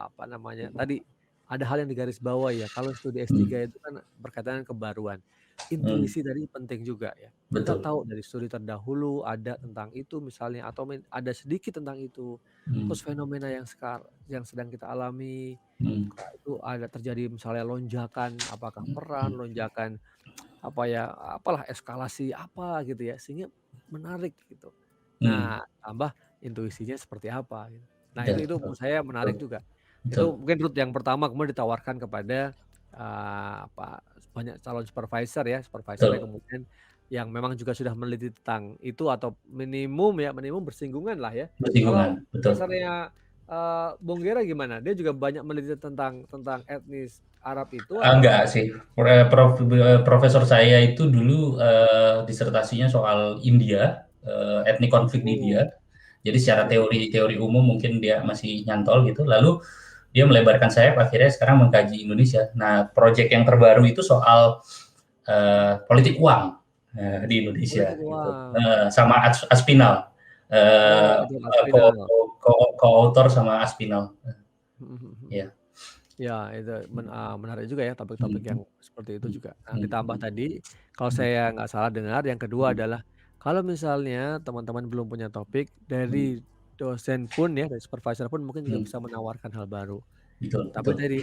apa namanya, tadi ada hal yang digarisbawahi ya, kalau studi S3 mhm, itu kan berkaitan dengan kebaruan. mhm, Intuisi tadi penting juga ya. Kita betul, tahu dari studi terdahulu ada tentang itu misalnya atau ada sedikit tentang itu. mhm, Terus fenomena yang sedang kita alami, mhm, itu ada terjadi misalnya lonjakan, apakah mhm, perang, lonjakan apa ya, apalah eskalasi apa gitu ya, sehingga menarik gitu. mhm, Nah, tambah intuisinya seperti apa gitu. Nah, iya, itu betul, menurut saya betul, menarik juga. betul, Itu mungkin route yang pertama kemudian ditawarkan kepada, apa, banyak calon supervisor ya, supervisornya betul, kemudian yang memang juga sudah meneliti tentang itu atau minimum ya, minimum bersinggungan lah ya. Kalau bersinggungan, betul. supervisornya, Bung Gera gimana? Dia juga banyak meneliti tentang etnis Arab itu Enggak atau sih, profesor saya itu dulu, disertasinya soal India, etnik konflik di oh, India. Jadi secara oke. teori umum mungkin dia masih nyantol gitu, lalu dia melebarkan sayap akhirnya sekarang mengkaji Indonesia. Nah, proyek yang terbaru itu soal, politik uang, di Indonesia Politik gitu, uang. sama Aspinall, Oh, eee, Edward ko Aspinall. ko-author sama Aspinall, Mhm mhm mhm. iya. Ya, itu menarik juga ya topik-topik yang Mhm, seperti itu mhm, juga. Nah, mhm, ditambah mhm, tadi kalau mhm, saya nggak salah dengar yang kedua mhm, adalah kalau misalnya teman-teman belum punya topik, mhm, dari dosen pun ya, dari supervisor pun mungkin juga bisa mhm, menawarkan hal baru. betul, Tapi betul. tadi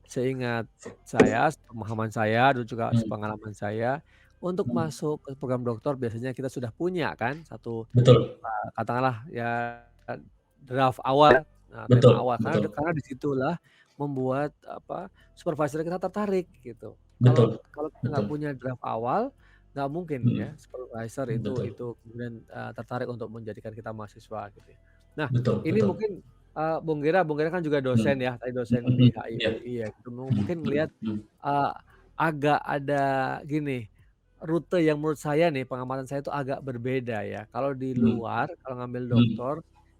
seingat saya, pemahaman saya dan juga Mhm, sepengalaman saya, untuk mhm, masuk ke program doktor biasanya kita sudah punya kan satu, betul, katakanlah ya draft awal, tema betul, awal betul, karena di situlah membuat apa, supervisor kita tertarik gitu. Kalau betul, kalau kita nggak betul, punya draft awal, nggak mungkin ya mhm, supervisor betul, itu kemudian, tertarik untuk menjadikan kita mahasiswa gitu ya. Nah, betul, ini betul, mungkin, Bung Gera kan juga mhm, dosen ya, tadi dosen mhm, di mhm, HI iya, UI ya gitu, mhm, mungkin mhm, ngelihat, mhm, eee, agak ada gini, rute yang menurut saya nih, pengamatan saya itu agak berbeda ya. Kalau di mhm, luar, kalau ngambil mhm, doktor,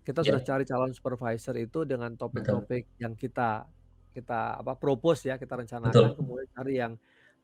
kita iya, sudah cari calon supervisor itu dengan betul, topik-topik yang kita kita apa, propose ya, kita rencanakan, betul, kemudian cari yang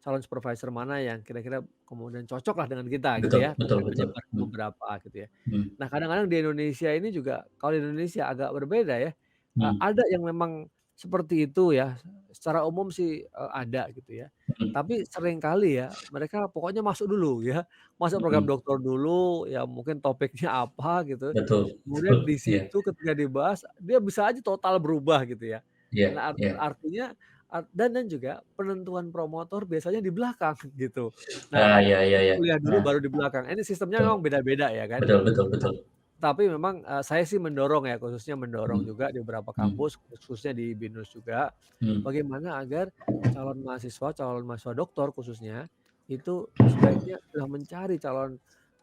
calon supervisor mana yang kira-kira kemudian cocoklah dengan kita gitu betul, ya, betul, kemudian betul, menyebar ke mhm, beberapa gitu ya. mhm, Nah, kadang-kadang di Indonesia ini juga kalau di Indonesia agak berbeda ya, mhm, ada yang memang seperti itu ya, secara umum sih, ada gitu ya. mhm, Tapi seringkali ya, mereka pokoknya masuk dulu ya, masuk program mhm, doktor dulu, ya mungkin topiknya apa gitu, betul, kemudian betul, di iya, situ ketika dibahas, dia bisa aja total berubah gitu ya. iya, Nah, iya, artinya dan juga penentuan promotor biasanya di belakang gitu. Nah, ah, iya, iya, iya, kuliah dulu heeh, baru di belakang. Ini sistemnya betul, memang beda-beda ya kan. betul, betul, Nah, betul, tapi memang, saya sih mendorong ya, khususnya mendorong mhm, juga di beberapa mhm, kampus, khususnya di BINUS juga, mhm, bagaimana agar calon mahasiswa doktor khususnya, itu sebaiknya sudah mencari calon,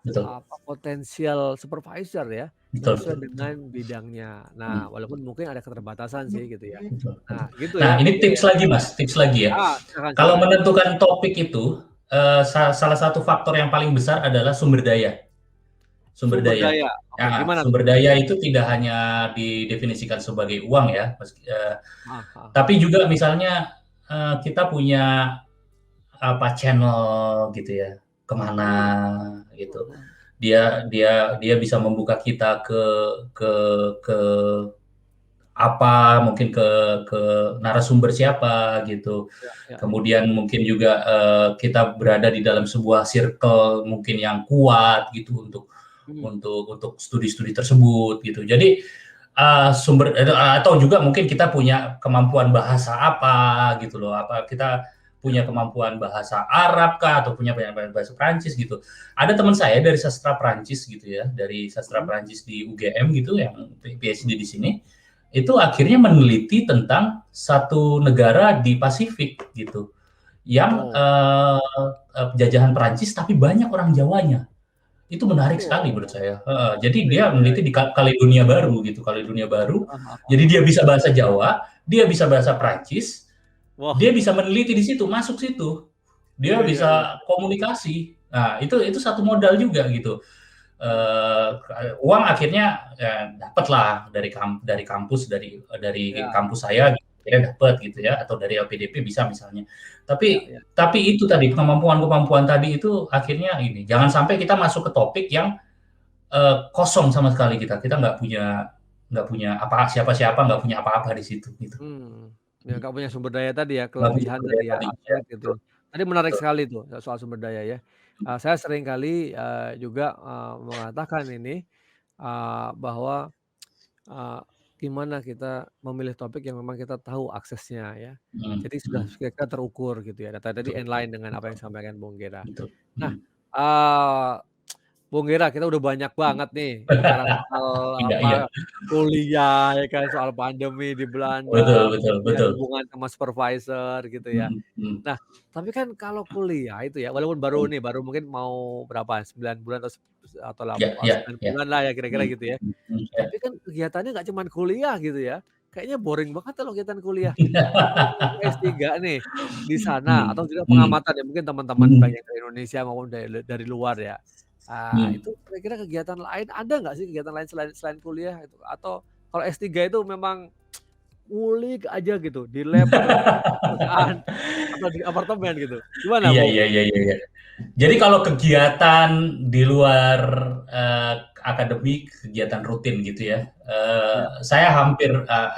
betul, apa, potensial supervisor ya, yang betul, sesuai dengan bidangnya. Nah, mhm, walaupun mungkin ada keterbatasan sih gitu ya. betul, betul. Nah, gitu Nah, ya ini Bung Gera tips ya. lagi Mas, tips lagi ya. Silakan Kalau silakan. menentukan topik itu, salah satu faktor yang paling besar adalah sumber daya. Sumber Sumber daya. daya, oke Ya, gimana tuh sumber sumber daya daya? itu tidak hanya didefinisikan sebagai uang ya, Heeh heeh. tapi juga misalnya kita punya apa channel gitu ya, kemana Mmm, gitu. mhm mhm. Dia bisa membuka kita ke ke apa, mungkin ke narasumber siapa gitu. Ya ya ya. Kemudian mungkin juga, kita berada di dalam sebuah circle mungkin yang kuat gitu Mmm, untuk studi-studi tersebut gitu. Jadi, atau juga mungkin kita punya kemampuan bahasa apa gitu loh, apa kita ya punya ya. kemampuan bahasa Arab kah atau punya bahasa Prancis gitu. Ada teman saya dari sastra Prancis gitu ya, dari sastra Mhm Prancis di UGM gitu yang PhD mhm. di sini, itu akhirnya meneliti tentang satu negara di Pasifik gitu, yang, Oh. penjajahan Perancis tapi banyak orang Jawanya. Itu menarik sekali menurut Oh. saya, heeh. Jadi Iya dia iya meneliti iya. di Kaledonia Baru gitu, Kaledonia Baru. Heeh heeh Jadi heeh. dia bisa bahasa Jawa, dia bisa bahasa Prancis, Wah, dia bisa meneliti di situ, masuk situ. Dia iya iya iya. bisa komunikasi. Nah, itu satu modal juga gitu. uang akhirnya dapatlah dari kampus, dari Ya, kampus saya akhirnya dapat gitu ya, atau dari LPDP bisa misalnya. ya, Tapi ya. tapi itu tadi kemampuan-kemampuan tadi itu akhirnya ini jangan sampai kita masuk ke topik yang kosong sama sekali kita nggak punya apa siapa-siapa nggak punya apa-apa di situ gitu. Ya nggak punya sumber daya tadi ya, Nggak punya kelebihan sumber tadi daya ya, tadi ya, aset gitu. betul Tadi menarik betul. sekali tuh soal sumber daya ya. Saya sering kali, juga, mengatakan ini, bahwa, eee, gimana kita memilih topik yang memang kita tahu aksesnya ya. Mhm Jadi sudah mhm. kira-kira terukur gitu ya, data tadi Betul inline dengan apa betul yang disampaikan Bung Gera. betul, Nah, mhm. eee Bung Gera, kita udah banyak banget nih bicara soal Iya apa, iya. kuliah ya kan, soal pandemi di Betul Belanda, betul kemudian betul. hubungan sama supervisor gitu ya. Mhm mhm. Nah, tapi kan kalau kuliah itu ya, walaupun baru Mhm. nih, baru mungkin mau berapa, 9 bulan atau Ya ya 9 ya. bulan lah ya kira-kira Mhm gitu ya. mhm mhm, ya. Tapi kan kegiatannya nggak cuman kuliah gitu ya, kayaknya boring banget kalau kegiatan kuliah. Kalau untuk S3 nih, di sana atau Mhm juga mhm pengamatan ya, mungkin teman-teman baik mhm yang dari Indonesia maupun dari luar ya. mhm. Itu kira-kira kegiatan lain ada nggak sih kegiatan lain selain selain kuliah itu? Atau kalau S3 itu memang ngulik aja gitu di lab atau di perusahaan atau di apartemen gitu? Gimana, Iya Bung? iya iya iya iya. Jadi kalau kegiatan di luar, akademik, kegiatan rutin gitu ya, Ya. saya hampir,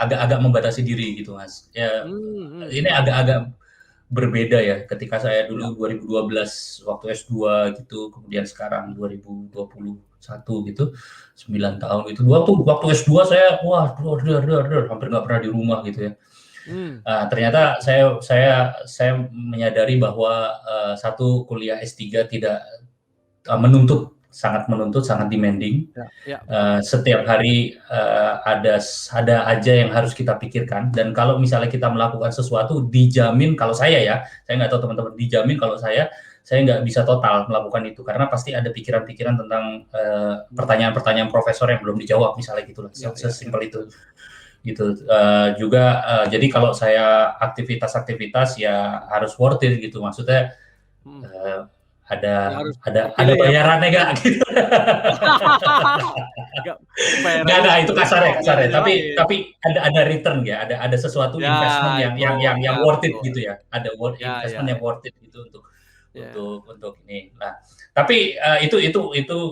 agak-agak membatasi diri gitu, Mas. Ya, ini Mhm. agak-agak berbeda ya, ketika saya Ya. dulu 2012 waktu S2 gitu, kemudian sekarang 2021 gitu, 9 tahun itu. Waktu S2 saya, wah, hampir nggak pernah di rumah gitu ya. Mmm. Ternyata saya menyadari bahwa, satu kuliah S3 tidak sangat menuntut, sangat demanding. Ya ya, betul. Setiap hari, ada aja yang harus kita pikirkan dan kalau misalnya kita melakukan sesuatu dijamin kalau saya nggak tahu teman-teman, dijamin kalau saya nggak bisa total melakukan itu karena pasti ada pikiran-pikiran tentang, Mmm. pertanyaan-pertanyaan profesor yang belum dijawab misalnya gitu loh, Ya ya ya. sesimpel itu, gitu. Juga, jadi kalau saya aktivitas-aktivitas ya harus worth it gitu, maksudnya, Mhm. eee, ada Ya harus ada pilih yang mana bayarannya nggak gitu. gitu. Nggak, bayarannya Nggak, itu sendiri kasarnya kok, nggak kasarnya, tapi dikecewain. ada return ya, ada sesuatu Ya investment itu, yang ya worth it betul. gitu ya, ada Ya ya investment yang ya. worth it gitu Ya. untuk ini. Nah, tapi, itu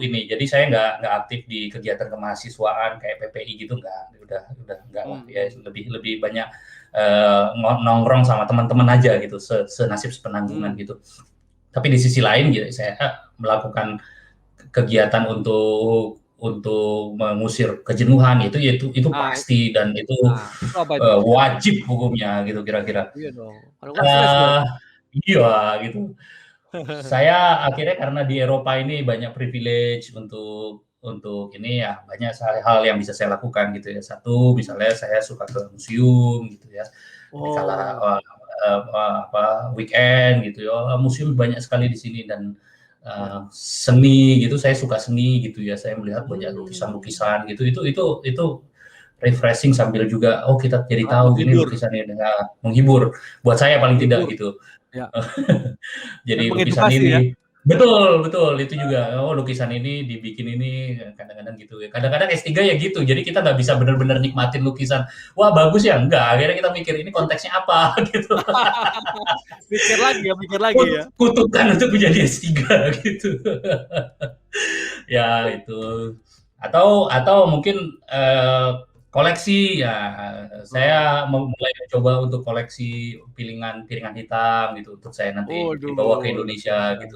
ini, jadi saya nggak aktif di kegiatan kemahasiswaan kayak PPI gitu, udah nggak lah, ya Mhm. lebih lebih banyak, nongkrong sama teman-teman aja gitu, senasib sepenanggungan Mmm. gitu. Tapi di sisi lain ya saya melakukan kegiatan untuk mengusir kejenuhan itu Nah pasti dan itu, itu apa itu Bung Gera? wajib hukumnya gitu kira-kira. Iya dong, kalau nggak stres dong. Eee, iya gitu. Saya akhirnya karena di Eropa ini banyak privilege untuk ini ya, banyak hal yang bisa saya lakukan gitu ya. Satu, misalnya saya suka ke museum gitu ya, di kala, Oh, weekend gitu ya, museum banyak sekali di sini dan, ya. seni gitu, saya suka seni gitu ya, saya melihat banyak Mmm. lukisan-lukisan gitu, itu refreshing sambil juga, oh kita jadi Sangat tahu ini menghibur lukisan ini, menghibur, buat saya paling tidak menghibur, gitu. ya, dan Jadi lukisan mengedukasi ya. ini betul betul, itu juga, oh lukisan ini dibikin ini, kadang-kadang gitu ya. Kadang-kadang S3 ya gitu, jadi kita nggak bisa bener-bener nikmatin lukisan, "Wah bagus ya?" Enggak, akhirnya kita mikir, "Ini konteksnya apa?" Gitu. Mikir lagi ya. Kutukan untuk menjadi S3 gitu. Ya itu. Atau mungkin, koleksi, ya Oh, saya mulai mencoba untuk koleksi piringan-piringan hitam gitu, untuk saya nanti dibawa ke waduh, luar Indonesia biasa. gitu.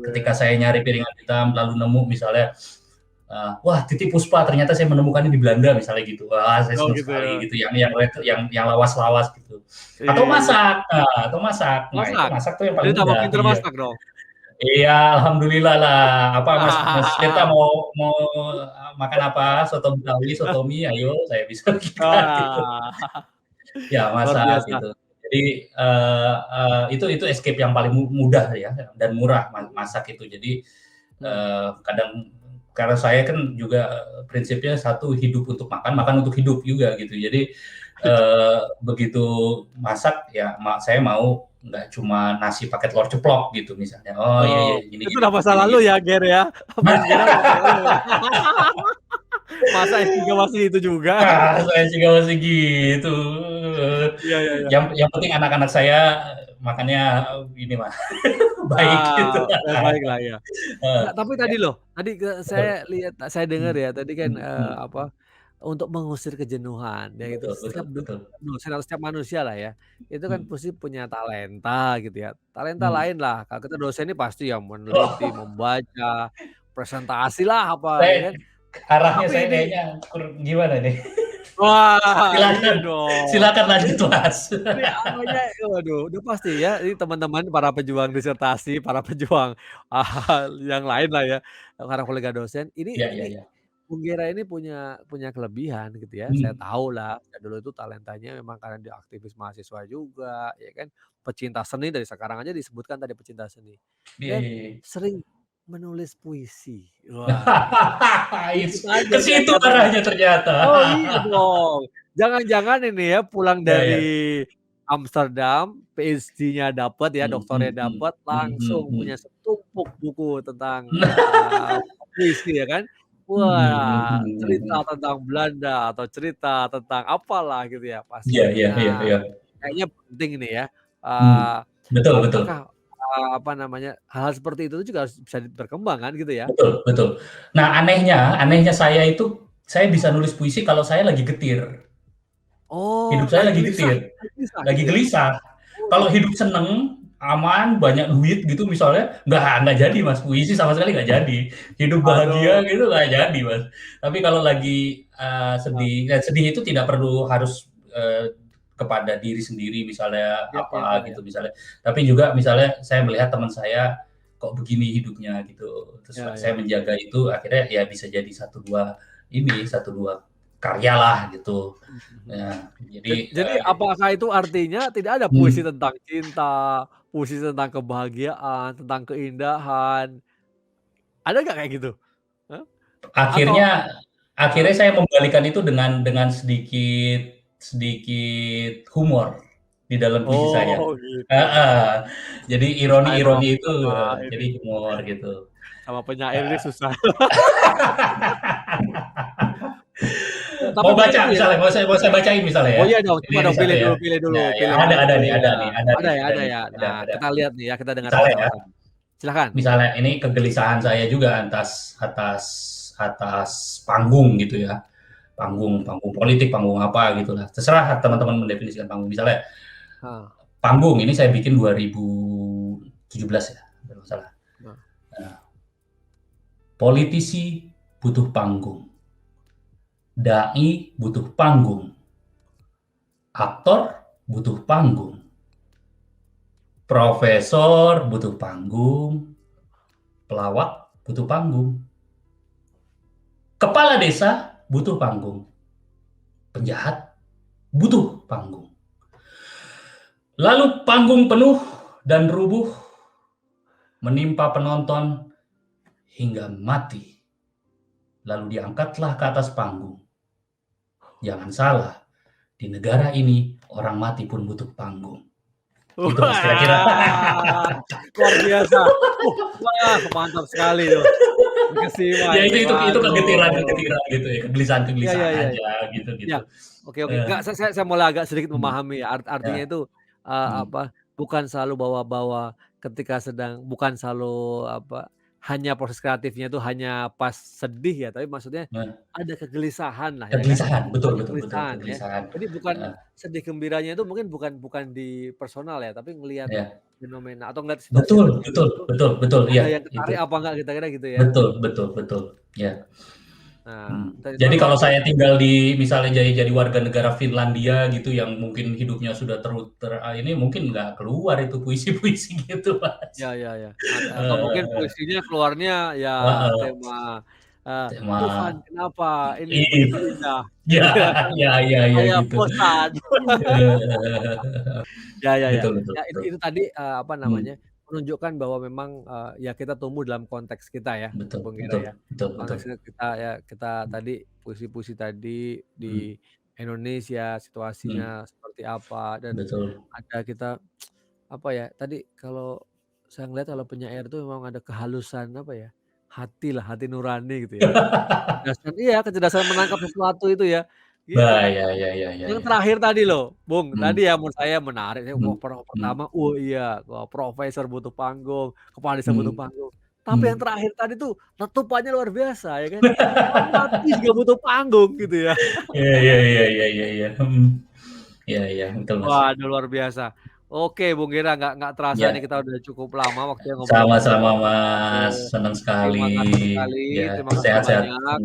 Ketika Iya. saya nyari piringan hitam lalu nemu misalnya, wah Titiek Puspa ternyata saya menemukannya di Belanda misalnya gitu. Wah saya Oh senang gitu sekali ya. gitu, yang lawas-lawas gitu. Atau Iya. masak, atau masak. Nah itu Masak? masak tuh yang Jadi paling tambah mudah, pinter iya. masak dong? Iya, alhamdulillah lah. Apa Mas Tirta mau mau makan apa? Soto Betawi, soto mie, ayo saya bisa bikin gitu. Wah, Ya luar masak biasa. gitu. Jadi, itu escape yang paling mudah ya dan murah Mhm masak itu. Jadi, mhm. kadang karena saya kan juga prinsipnya satu hidup untuk makan, makan untuk hidup juga gitu. Jadi, begitu masak ya saya mau nggak cuma nasi pakai telur ceplok gitu misalnya. Oh iya iya Oh, gini itu gini udah masa gini lalu gini. ya, Ger, ya? Bung Gera masa lalu ya? Masa S3 masih itu juga? Ah, saya juga masih gitu. Iya iya iya. Yang penting anak-anak saya makannya ini mah baik gitu. Yang baik lah ya. Heeh, Enggak, tapi ya, tadi loh, tadi betul. saya lihat, saya dengar Mhm, ya, tadi kan, mhm. apa, untuk mengusir kejenuhan, ya itu Betul betul setiap betul. dosen atau setiap manusia lah ya, itu kan Mhm, pasti punya talenta gitu ya, talenta mhm. lain lah, kalau kita dosen ini pasti yang meneliti, Oh, membaca, presentasi lah apa ya saya kan. arahnya Tapi saya ini kayaknya gimana nih? wah, iya Silakan dong. silakan Ini lanjut, Mas. ini apanya, waduh, udah pasti ya, ini teman-teman para pejuang disertasi, para pejuang, yang lain lah ya, para kolega dosen, Iya iya ini iya. Bung Gera ini punya punya kelebihan gitu ya, saya Mhm. tahu lah, saya dulu itu talentanya memang karena dia aktivis mahasiswa juga, ya kan, pecinta seni dari sekarang aja disebutkan tadi pecinta seni, Iya dan iya iya. sering menulis puisi. Wah, itu aja Ke situ jangan-jangan. arahnya ternyata. Oh iya dong. Jangan-jangan ini ya pulang Iya dari iya. Amsterdam, PhD-nya dapet ya, Mhm doktornya mhm dapet, mhm langsung punya mhm. setumpuk buku tentang, Mhm. puisi ya kan. Mhm Wah, mhm cerita mhm. tentang Belanda atau cerita tentang apalah gitu ya pasti. Iya iya iya Nah, iya. kayaknya penting nih ya, Mhm. Betul betul. apakah, apa namanya, hal-hal seperti itu juga harus bisa berkembang kan gitu ya? Betul betul. Nah, anehnya anehnya saya itu, saya bisa nulis puisi kalau saya lagi getir. Hidup Oh, saya lagi lagi gelisah getir, lagi gelisah lagi gitu ya? gelisah. Oh Kalau gitu. hidup seneng, aman, banyak duit gitu misalnya, nggak jadi Mas, puisi sama sekali nggak jadi. Hidup Aduh, bahagia gitu nggak jadi Mas. Tapi kalau lagi, heeh, sedih sedih itu tidak perlu harus, kepada diri sendiri misalnya iya iya iya apa iya, gitu misalnya, tapi juga misalnya saya melihat teman saya, kok begini hidupnya gitu, terus iya saya iya. menjaga itu akhirnya ya bisa jadi satu 2 ini, satu 2 karyalah gitu. Mhm mhm. Nah, jadi, Jadi apakah itu artinya tidak ada puisi mmm, tentang cinta, puisi tentang kebahagiaan, tentang keindahan, ada nggak kayak gitu? Hah? Atau akhirnya heeh? akhirnya saya membalikan itu dengan sedikit sedikit humor di dalam puisi saya. Oh gitu. Heeh, jadi Susah ya sama ironi-ironi itu, sama ini, jadi humor gitu. sama penyair ini Heeh. susah. Tapi Mau baca begitu ya? misalnya, mau saya bacain misalnya Oh ya? iya dong, coba Ini dong satu ya. pilih dulu Nah ya, pilih yang ada itu nih ya. ada nih ada nih ada Ada nih, ya. Nah, ada. kita lihat nih ya, kita dengarkan Misalnya ya, sama-sama. Silakan. misalnya ini kegelisahan saya juga atas atas atas panggung gitu ya. Panggung panggung politik, panggung apa gitulah, terserah teman-teman mendefinisikan panggung. Misalnya Heeh, panggung ini saya bikin 2017 ya, kalau nggak salah. heeh. Nah, politisi butuh panggung, dai butuh panggung, aktor butuh panggung, profesor butuh panggung, pelawak butuh panggung, kepala desa butuh panggung, penjahat butuh panggung. Lalu panggung penuh dan rubuh menimpa penonton hingga mati. Lalu diangkatlah ke atas panggung. Jangan salah, di negara ini orang mati pun butuh panggung. Gitu Mas kira-kira. Wah, luar biasa. Wah, mantap sekali tuh. Berkesima Ya ini, itu waduh. kegetiran-kegetiran gitu ya, Iya kegelisahan-kegelisahan iya iya aja iya. gitu-gitu. Oke oke. Eh, Enggak, saya mulai agak sedikit mhm, memahami ya, artinya ya, itu, mhm, apa, bukan selalu bawa-bawa ketika bukan selalu, apa, hanya proses kreatifnya itu hanya pas sedih ya, tapi maksudnya nah, ada kegelisahan lah ya kan, kegelisahan, betul ada betul betul, kegelisahan ya. kegelisahan, Jadi bukan heeh, sedih gembiranya itu mungkin bukan bukan di personal ya, tapi ngelihat iya. fenomena atau ngelihat situasi yang Betul terjadi betul itu, betul betul, ada iya, yang itu. ketarik apa enggak kira-kira gitu ya? Betul betul betul, ya. Nah, Mhm. dan itu Jadi memang kalau itu saya tinggal di misalnya jadi warga negara Finlandia gitu yang mungkin hidupnya sudah ini mungkin nggak keluar itu puisi-puisi gitu, ya Mas. ya ya, atau mungkin puisinya keluarnya ya Heeh, tema, eee, "Tuhan tema kenapa ini iya, begitu indah?" iya Gitu ya, iya "Saya gitu. bosan." Ya ya ya. Betul betul Ya betul. itu tadi, apa Mmm, namanya, menunjukkan bahwa memang, ya kita tumbuh dalam konteks kita ya, betul Bung Gera betul ya. betul betul. Konteksnya kita ya kita tadi puisi-puisi tadi Mhm, Indonesia, Hmm. situasinya seperti apa, dan Betul. ada kita apa ya, tadi kalau saya ngelihat kalau penyair itu memang ada kehalusan apa ya, hati lah, hati nurani gitu ya. Kecerdasan iya, kecerdasan menangkap sesuatu itu ya, gitu Bah, kan. ya ya ya ya Yang ya. terakhir tadi loh, Bung, Hmm. tadi yang menurut saya menarik, Hmm, hmm. pertama, oh iya, wah profesor butuh panggung, kepala desa butuh Hmm. panggung. Tapi yang Hmm. terakhir tadi tuh letupannya luar biasa ya kan, Fatmawati juga butuh panggung gitu ya. Iya iya iya iya iya iya, mhm. Iya iya, betul Mas. Waduh luar biasa. Oke Bung Gera, nggak terasa nih Iya. kita udah cukup lama waktunya ngobrol-ngobrol. Sama-sama Oke, Mas, senang sekali. terima kasih sekali, Ya, terima kasih sehat-sehat. banyak.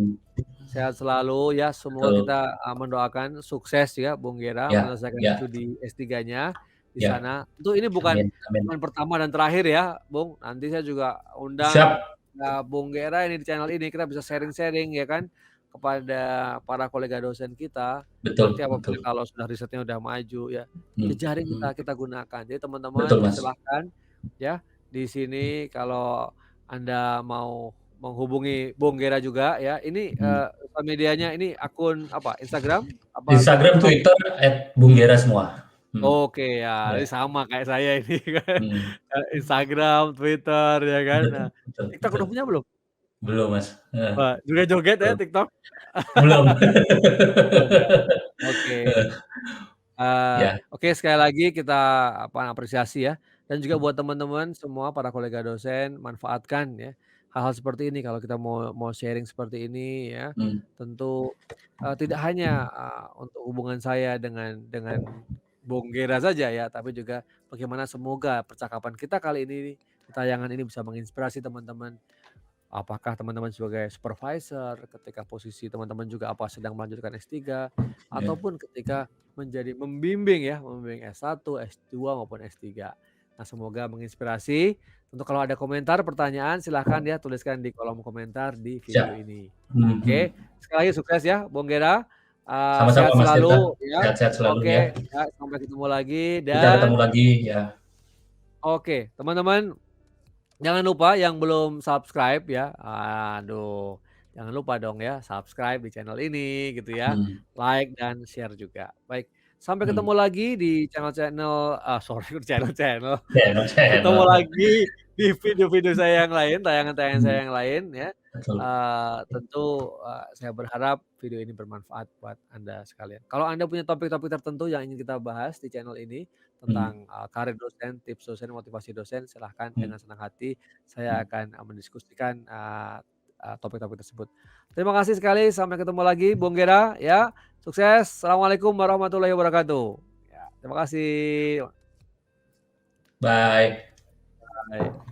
Sehat selalu ya, semoga kita, Betul. mendoakan sukses ya Bung Gera Ya menyelesaikan ya. studi S3-nya di Ya. sana. Tentu ini bukan Amin amin. bukan pertama dan terakhir ya, Bung. Nanti saya juga undang, Siap. Bung Gera ini di channel ini, kita bisa sharing-sharing ya kan, kepada para kolega dosen kita. Nanti Betul apabila betul. kalau sudah risetnya udah maju ya, Hmm jejaring hmm. kita gunakan. Jadi teman-teman Betul Mas. silahkan ya, di sini kalau Anda mau menghubungi Bung Gera juga ya, ini, Hmm. sosial medianya ini akun apa, Instagram? Apa Instagram, TikTok? Twitter @bunggera semua. Hmm. Oke ya, ini Ya. sama kayak saya ini kan, Hmm. Instagram, Twitter ya kan. Nah, Betul betul TikTok betul. udah punya belum? Belum Mas, heeh. Wah, joget-joget ya Belum. TikTok? Belum. Belum ya? Oke. Heeh. Ya. Oke sekali lagi kita apresiasi ya, dan juga buat teman-teman semua para kolega dosen manfaatkan ya, hal-hal seperti ini kalau kita mau mau sharing seperti ini ya, Hmm. tentu, tidak hanya, untuk hubungan saya dengan Bung Gera saja ya, tapi juga bagaimana semoga percakapan kita kali ini, tayangan ini bisa menginspirasi teman-teman. Apakah teman-teman sebagai supervisor, ketika posisi teman-teman juga apa sedang melanjutkan S3, Ya. ataupun ketika menjadi membimbing ya, membimbing S1, S2 maupun S3. Nah, semoga menginspirasi. Untuk kalau ada komentar, pertanyaan silahkan ya tuliskan di kolom komentar di Siap. video ini. Mhm Oke, mhm. sekali lagi sukses ya Bung Gera, Sama-sama sehat Mas Tirta, selalu ya. sehat-sehat selalu ya. Oke, ya sampai ketemu lagi Kita ketemu dan lagi ya. oke, teman-teman jangan lupa yang belum subscribe ya, aduh, jangan lupa dong ya subscribe di channel ini gitu ya, Hmm. like dan share juga. Baik, sampai ketemu Hmm. lagi di channel-channel sorry channel-channel, Channel ketemu channel. lagi di video-video saya yang lain, tayangan-tayangan saya Hmm. yang lain ya. Betul. Tentu, saya berharap video ini bermanfaat buat Anda sekalian. Kalau Anda punya topik-topik tertentu yang ingin kita bahas di channel ini, Hmm. tentang, karir dosen, tips dosen, motivasi dosen, silahkan Hmm. dengan senang hati saya Hmm. akan, mendiskusikan, topik-topik tersebut. Terima kasih sekali, sampai ketemu lagi Bung Gera ya, sukses, assalamualaikum warahmatullahi wabarakatuh. Ya, terima kasih. Bye. Bye.